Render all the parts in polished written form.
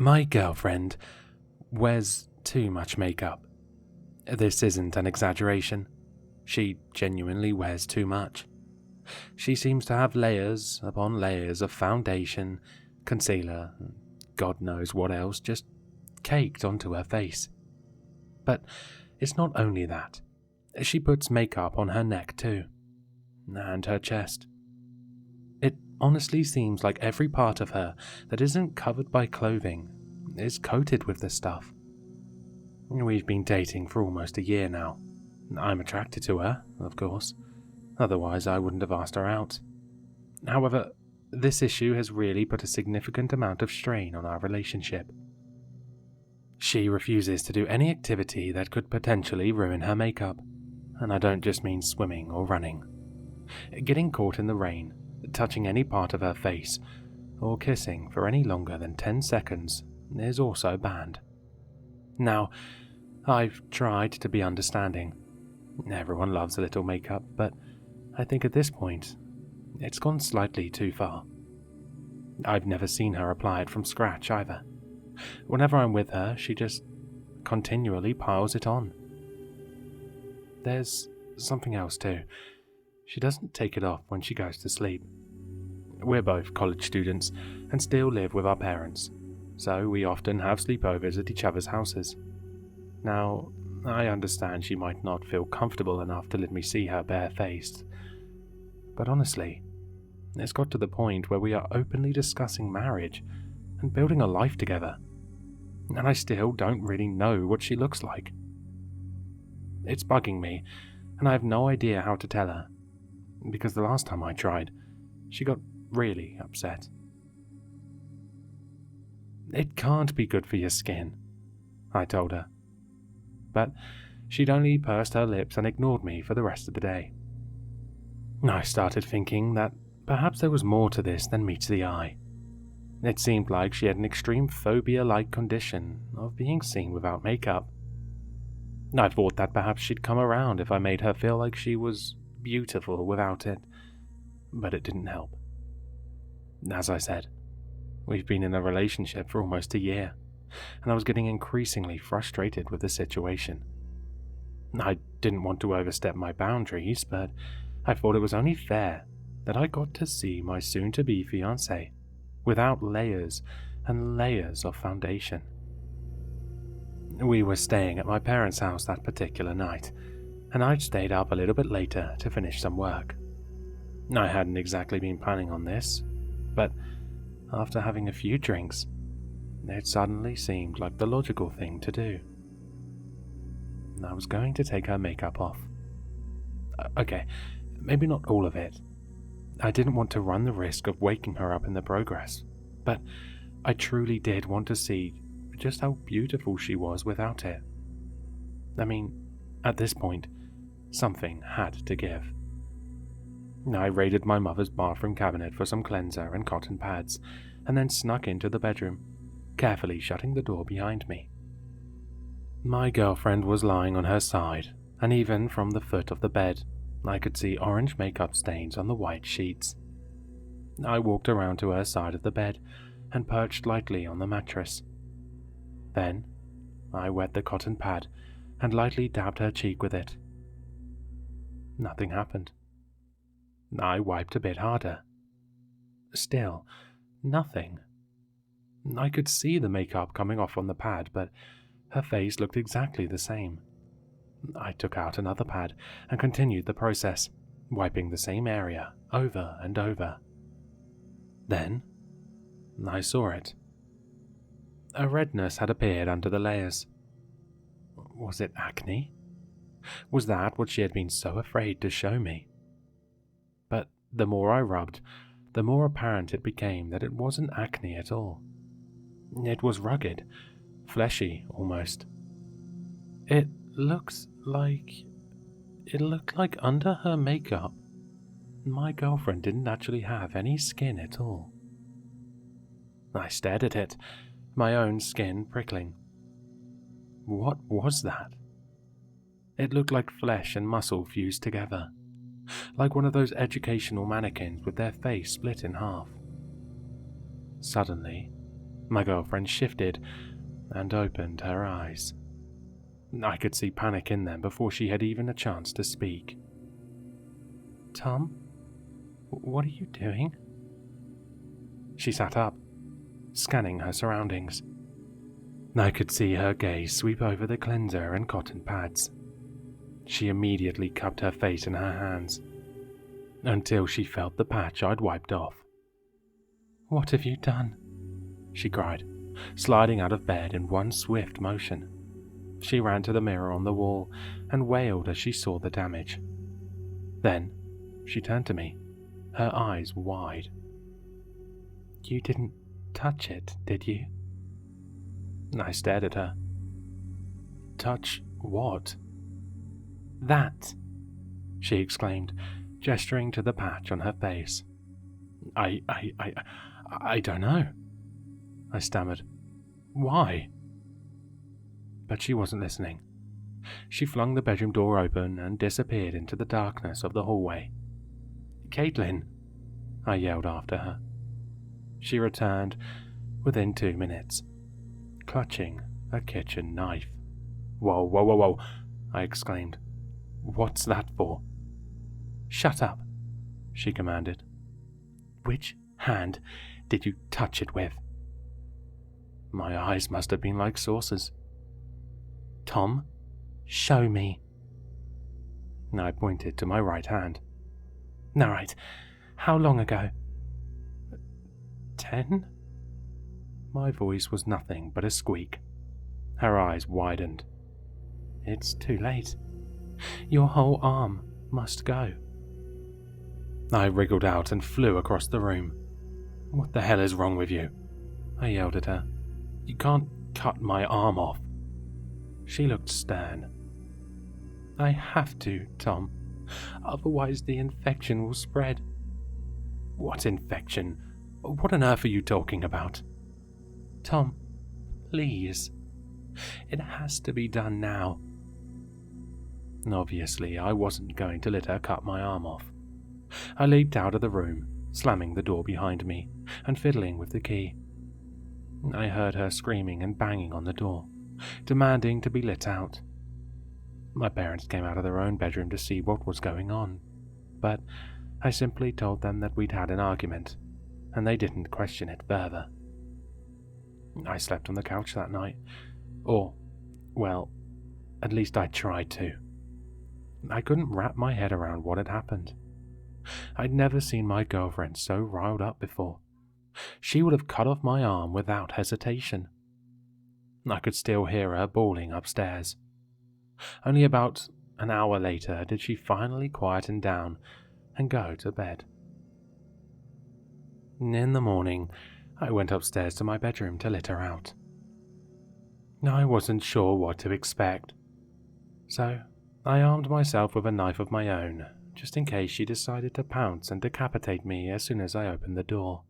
My girlfriend wears too much makeup. This isn't an exaggeration. She genuinely wears too much. She seems to have layers upon layers of foundation, concealer, God knows what else, just caked onto her face. But it's not only that. She puts makeup on her neck too, and her chest. It honestly seems like every part of her that isn't covered by clothing is coated with this stuff. We've been dating for almost a year now. I'm attracted to her, of course. Otherwise, I wouldn't have asked her out. However, this issue has really put a significant amount of strain on our relationship. She refuses to do any activity that could potentially ruin her makeup, and I don't just mean swimming or running. Getting caught in the rain, touching any part of her face, or kissing for any longer than 10 seconds is also banned. Now, I've tried to be understanding. Everyone loves a little makeup, but I think at this point, it's gone slightly too far. I've never seen her apply it from scratch either. Whenever I'm with her, she just continually piles it on. There's something else too. She doesn't take it off when she goes to sleep. We're both college students and still live with our parents, so we often have sleepovers at each other's houses. Now, I understand she might not feel comfortable enough to let me see her bare-faced, but honestly, it's got to the point where we are openly discussing marriage and building a life together, and I still don't really know what she looks like. It's bugging me, and I have no idea how to tell her, because the last time I tried, she got really upset. It can't be good for your skin, I told her, but she'd only pursed her lips and ignored me for the rest of the day. I started thinking that perhaps there was more to this than meets the eye. It seemed like she had an extreme phobia-like condition of being seen without makeup. I thought that perhaps she'd come around if I made her feel like she was beautiful without it, but it didn't help. As I said, we've been in a relationship for almost a year, and I was getting increasingly frustrated with the situation. I didn't want to overstep my boundaries, but I thought it was only fair that I got to see my soon-to-be fiancé without layers and layers of foundation. We were staying at my parents' house that particular night, and I'd stayed up a little bit later to finish some work. I hadn't exactly been planning on this, but after having a few drinks, it suddenly seemed like the logical thing to do. I was going to take her makeup off. Okay, maybe not all of it. I didn't want to run the risk of waking her up in the progress, but I truly did want to see just how beautiful she was without it. I mean, at this point, something had to give. I raided my mother's bathroom cabinet for some cleanser and cotton pads, and then snuck into the bedroom, carefully shutting the door behind me. My girlfriend was lying on her side, and even from the foot of the bed, I could see orange makeup stains on the white sheets. I walked around to her side of the bed and perched lightly on the mattress. Then, I wet the cotton pad and lightly dabbed her cheek with it. Nothing happened. I wiped a bit harder. Still, nothing. I could see the makeup coming off on the pad, but her face looked exactly the same. I took out another pad and continued the process, wiping the same area over and over. Then, I saw it. A redness had appeared under the layers. Was it acne? Was that what she had been so afraid to show me? But the more I rubbed, the more apparent it became that it wasn't acne at all. It was rugged, fleshy almost. It looked like under her makeup, my girlfriend didn't actually have any skin at all. I stared at it, my own skin prickling. What was that? It looked like flesh and muscle fused together, like one of those educational mannequins with their face split in half. Suddenly, My girlfriend shifted and opened her eyes. I could see panic in them before she had even a chance to speak. "Tom, what are you doing?" She sat up, scanning her surroundings. I could see her gaze sweep over the cleanser and cotton pads. She immediately cupped her face in her hands, until she felt the patch I'd wiped off. "What have you done?" she cried, sliding out of bed in one swift motion. She ran to the mirror on the wall and wailed as she saw the damage. Then she turned to me, her eyes wide. "You didn't touch it, did you?" I stared at her. "Touch what?" "That," she exclaimed, gesturing to the patch on her face. I don't know," I stammered. "Why?" But she wasn't listening. She flung the bedroom door open and disappeared into the darkness of the hallway. "Caitlin," I yelled after her. She returned within 2 minutes, clutching a kitchen knife. Whoa, I exclaimed. "What's that for?" "Shut up," she commanded. "Which hand did you touch it with?" My eyes must have been like saucers. "Tom, show me." I pointed to my right hand. "All right, how long ago?" 10? My voice was nothing but a squeak. Her eyes widened. "It's too late. Your whole arm must go." I wriggled out and flew across the room. "What the hell is wrong with you?" I yelled at her. "You can't cut my arm off." She looked stern. "I have to, Tom. Otherwise the infection will spread." "What infection? What on earth are you talking about?" "Tom, please. It has to be done now." Obviously, I wasn't going to let her cut my arm off. I leaped out of the room, slamming the door behind me and fiddling with the key. I heard her screaming and banging on the door, demanding to be let out. My parents came out of their own bedroom to see what was going on, but I simply told them that we'd had an argument, and they didn't question it further. I slept on the couch that night, or, well, at least I tried to. I couldn't wrap my head around what had happened. I'd never seen my girlfriend so riled up before. She would have cut off my arm without hesitation. I could still hear her bawling upstairs. Only about an hour later did she finally quieten down and go to bed. In the morning, I went upstairs to my bedroom to let her out. I wasn't sure what to expect, so I armed myself with a knife of my own, just in case she decided to pounce and decapitate me as soon as I opened the door.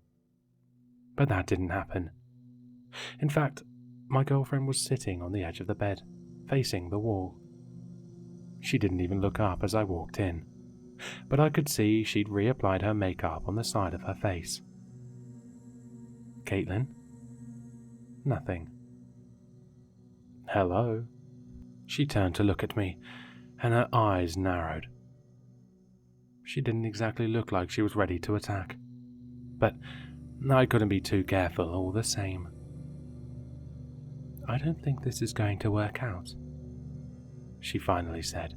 But that didn't happen. In fact, my girlfriend was sitting on the edge of the bed, facing the wall. She didn't even look up as I walked in, but I could see she'd reapplied her makeup on the side of her face. "Caitlin?" Nothing. "Hello?" She turned to look at me, and her eyes narrowed. She didn't exactly look like she was ready to attack, but I couldn't be too careful all the same. "I don't think this is going to work out," she finally said.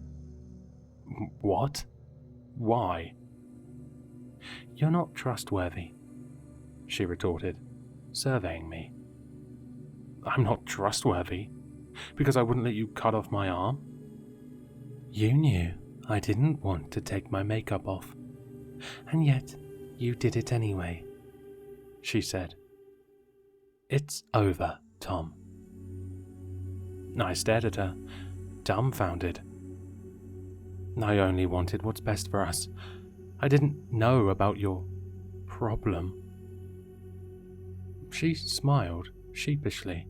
"What? Why?" "You're not trustworthy," she retorted, surveying me. "I'm not trustworthy? Because I wouldn't let you cut off my arm?" "You knew I didn't want to take my makeup off, and yet you did it anyway," she said. "It's over, Tom." I stared at her, dumbfounded. I only wanted what's best for us. I didn't know about your problem. She smiled sheepishly.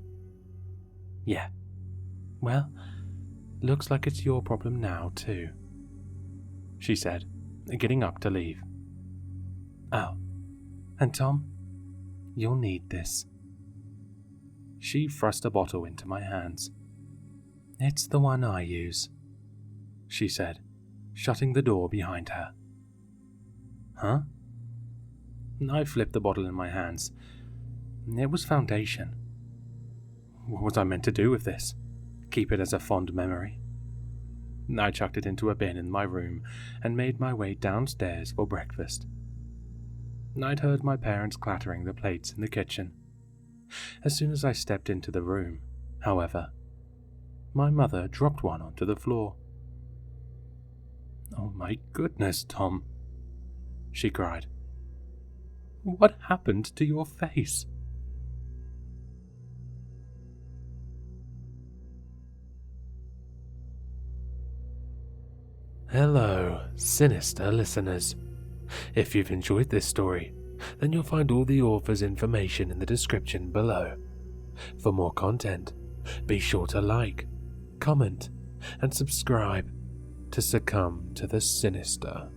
"Yeah, well, looks like it's your problem now, too," she said, getting up to leave. "Oh, and Tom, you'll need this." She thrust a bottle into my hands. "It's the one I use," she said, shutting the door behind her. "Huh?" I flipped the bottle in my hands. It was foundation. What was I meant to do with this? Keep it as a fond memory? I chucked it into a bin in my room and made my way downstairs for breakfast. I'd heard my parents clattering the plates in the kitchen. As soon as I stepped into the room, however, my mother dropped one onto the floor. "Oh my goodness, Tom," she cried. "What happened to your face?" Hello, sinister listeners. If you've enjoyed this story, then you'll find all the author's information in the description below. For more content, be sure to like, comment, and subscribe to succumb to the sinister.